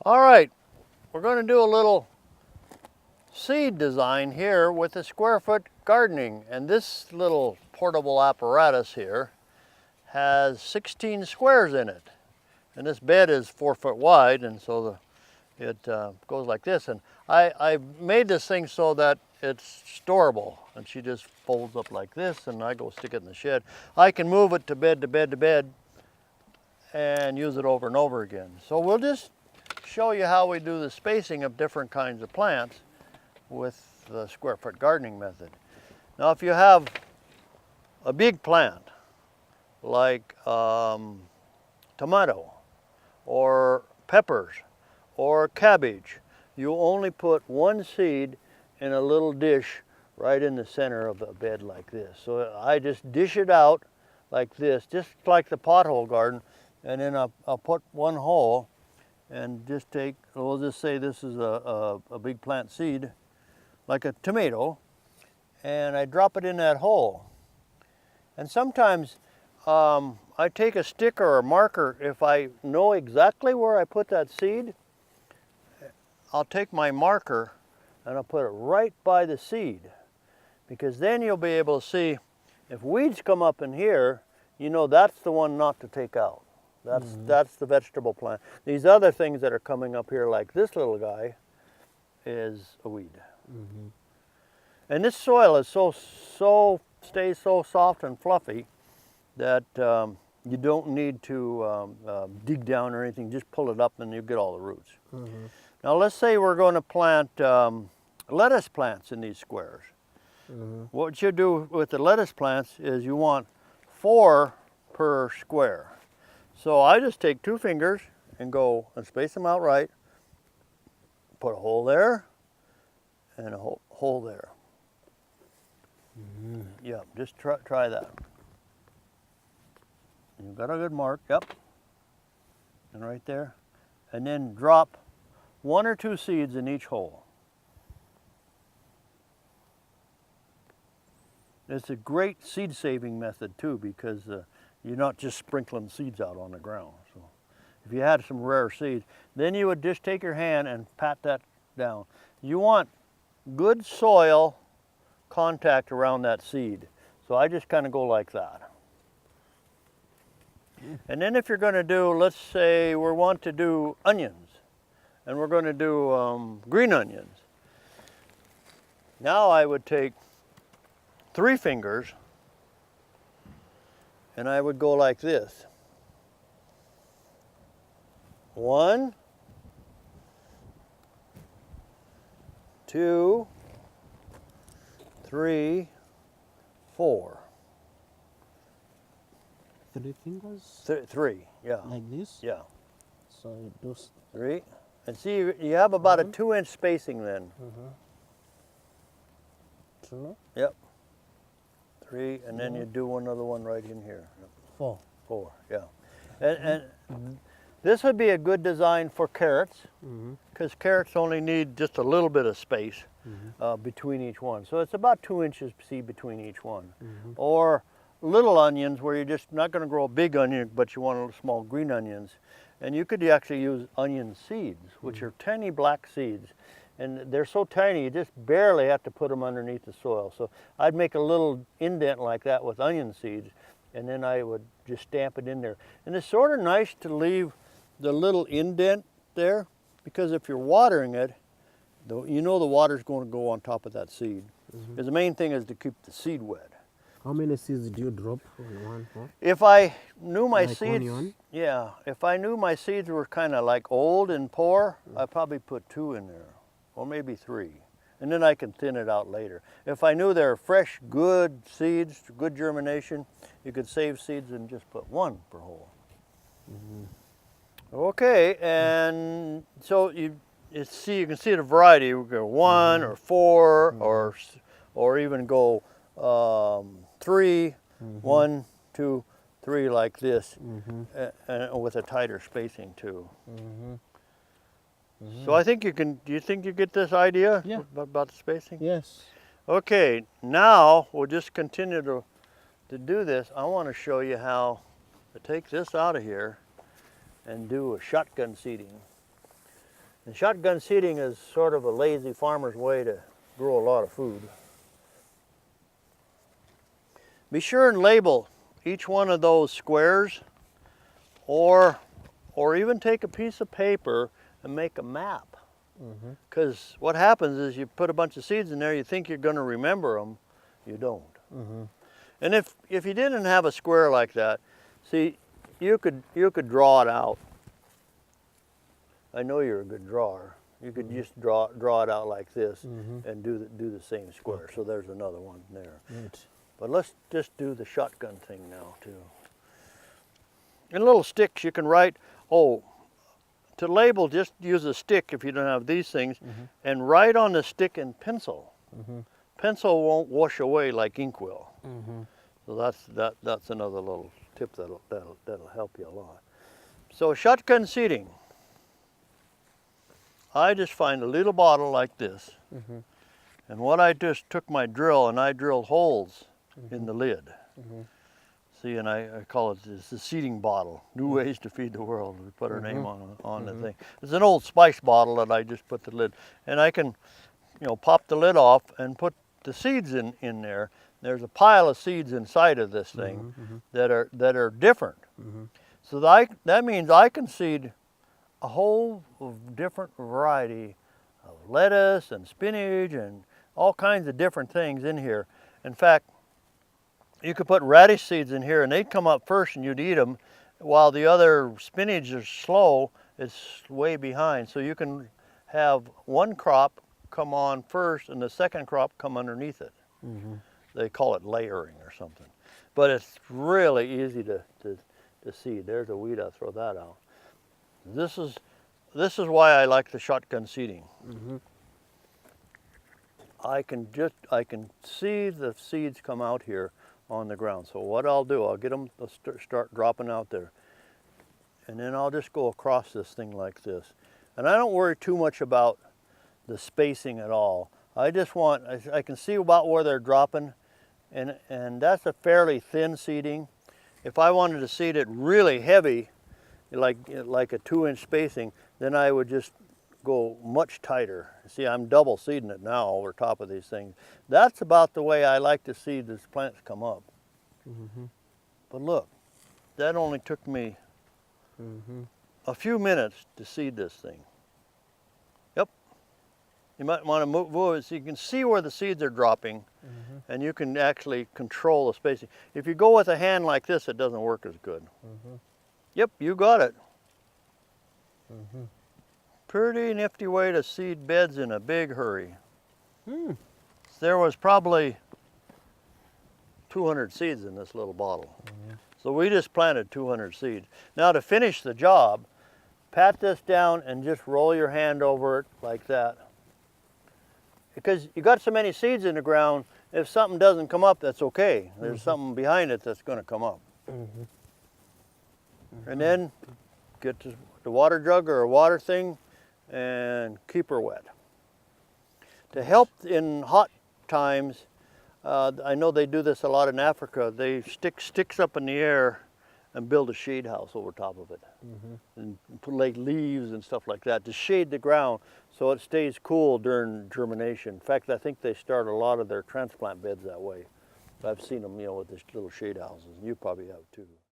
All right, we're going to do a little seed design here with the square foot gardening. And this little portable apparatus here has 16 squares in it. And this bed is 4 foot wide, and so it goes like this. And I made this thing so that it's storable, and she just folds up like this, and I go stick it in the shed. I can move it to bed to bed to bed and use it over and over again. So we'll just show you how we do the spacing of different kinds of plants with the square foot gardening method. Now if you have a big plant like tomato or peppers or cabbage, you only put one seed in a little dish right in the center of a bed like this. So I just dish it out like this, just like the pothole garden, and then I'll put one hole and just take, we'll just say this is a big plant seed, like a tomato, and I drop it in that hole. And sometimes I take a stick or a marker. If I know exactly where I put that seed, I'll take my marker and I'll put it right by the seed, because then you'll be able to see if weeds come up in here, you know that's the one not to take out. That's the vegetable plant. These other things that are coming up here, like this little guy, is a weed. And this soil is stays so soft and fluffy that you don't need to dig down or anything. Just pull it up and you get all the roots. Now let's say we're going to plant lettuce plants in these squares. What you do with the lettuce plants is you want 4 per square. So I just take 2 fingers and go and space them out right. Put a hole there and a hole there. Yeah, just try that. You've got a good mark, yep. And right there. And then drop 1 or 2 seeds in each hole. It's a great seed saving method too, because you're not just sprinkling seeds out on the ground. So if you had some rare seeds, then you would just take your hand and pat that down. You want good soil contact around that seed. So I just kind of go like that. And then if you're going to do, let's say we want to do onions, and we're going to do green onions. Now I would take 3 fingers and I would go like this. 1, 2, 3, 4. 3 fingers? 3, yeah. Like this? Yeah. So it does. 3. And see, you have about a 2-inch spacing then. 2? Yep. 3, and then you do another one right in here. 4. 4, yeah. And this would be a good design for carrots, because carrots only need just a little bit of space between each one. So it's about 2 inches seed between each one. Or little onions, where you're just not going to grow a big onion, but you want little small green onions. And you could actually use onion seeds, which are tiny black seeds. And they're so tiny, you just barely have to put them underneath the soil. So I'd make a little indent like that with onion seeds, and then I would just stamp it in there. And it's sort of nice to leave the little indent there, because if you're watering it, you know the water's going to go on top of that seed. Because the main thing is to keep the seed wet. How many seeds do you drop in one pot? If I knew my Like seeds, onion? yeah, if I knew my seeds were kind of like old and poor, I'd probably put 2 in there, or maybe 3. And then I can thin it out later. If I knew they're fresh, good seeds, good germination, you could save seeds and just put 1 per hole. Okay, and so you can see the variety. You go 1 or 4 or even go 3, 1, 2, 3 like this, and with a tighter spacing too. So I think do you think you get this idea about the spacing? Yes. Okay, now we'll just continue to do this. I want to show you how to take this out of here and do a shotgun seeding. And shotgun seeding is sort of a lazy farmer's way to grow a lot of food. Be sure and label each one of those squares, or even take a piece of paper and make a map. Because what happens is you put a bunch of seeds in there, you think you're going to remember them, you don't. And if you didn't have a square like that, see, you could draw it out. I know you're a good drawer. You could just draw it out like this and do the same square. Okay. So there's another one there. Right. But let's just do the shotgun thing now too. In little sticks you can write, to label, just use a stick if you don't have these things, and write on the stick in pencil. Pencil won't wash away like ink will. So that's another little tip that'll help you a lot. So shotgun seeding. I just find a little bottle like this, and what I just took my drill and I drilled holes in the lid. See, and I call it the seeding bottle. New ways to feed the world. We put our name on the thing. It's an old spice bottle that I just put the lid, and I can, pop the lid off and put the seeds in there. There's a pile of seeds inside of this thing that are different. So that means I can seed a whole different variety of lettuce and spinach and all kinds of different things in here. In fact, you could put radish seeds in here and they'd come up first and you'd eat them, while the other spinach is slow, it's way behind. So you can have one crop come on first and the second crop come underneath it. They call it layering or something. But it's really easy to seed. There's a weed, I'll throw that out. This is why I like the shotgun seeding. I can see the seeds come out here on the ground. So what I'll do, I'll get them to start dropping out there, and then I'll just go across this thing like this. And I don't worry too much about the spacing at all. I just want, I can see about where they're dropping, and that's a fairly thin seeding. If I wanted to seed it really heavy, like a 2-inch spacing, then I would just go much tighter. See, I'm double seeding it now over top of these things. That's about the way I like to see these plants come up. But look, that only took me a few minutes to seed this thing. Yep. You might want to move it so you can see where the seeds are dropping, and you can actually control the spacing. If you go with a hand like this, it doesn't work as good. Yep, you got it. Pretty nifty way to seed beds in a big hurry. There was probably 200 seeds in this little bottle. So we just planted 200 seeds. Now to finish the job, pat this down and just roll your hand over it like that. Because you got so many seeds in the ground, if something doesn't come up, that's okay. There's something behind it that's going to come up. And then get the water jug or a water thing and keep her wet. To help in hot times, I know they do this a lot in Africa, they stick sticks up in the air and build a shade house over top of it. And put like leaves and stuff like that to shade the ground so it stays cool during germination. In fact, I think they start a lot of their transplant beds that way. I've seen them, with these little shade houses, and you probably have too.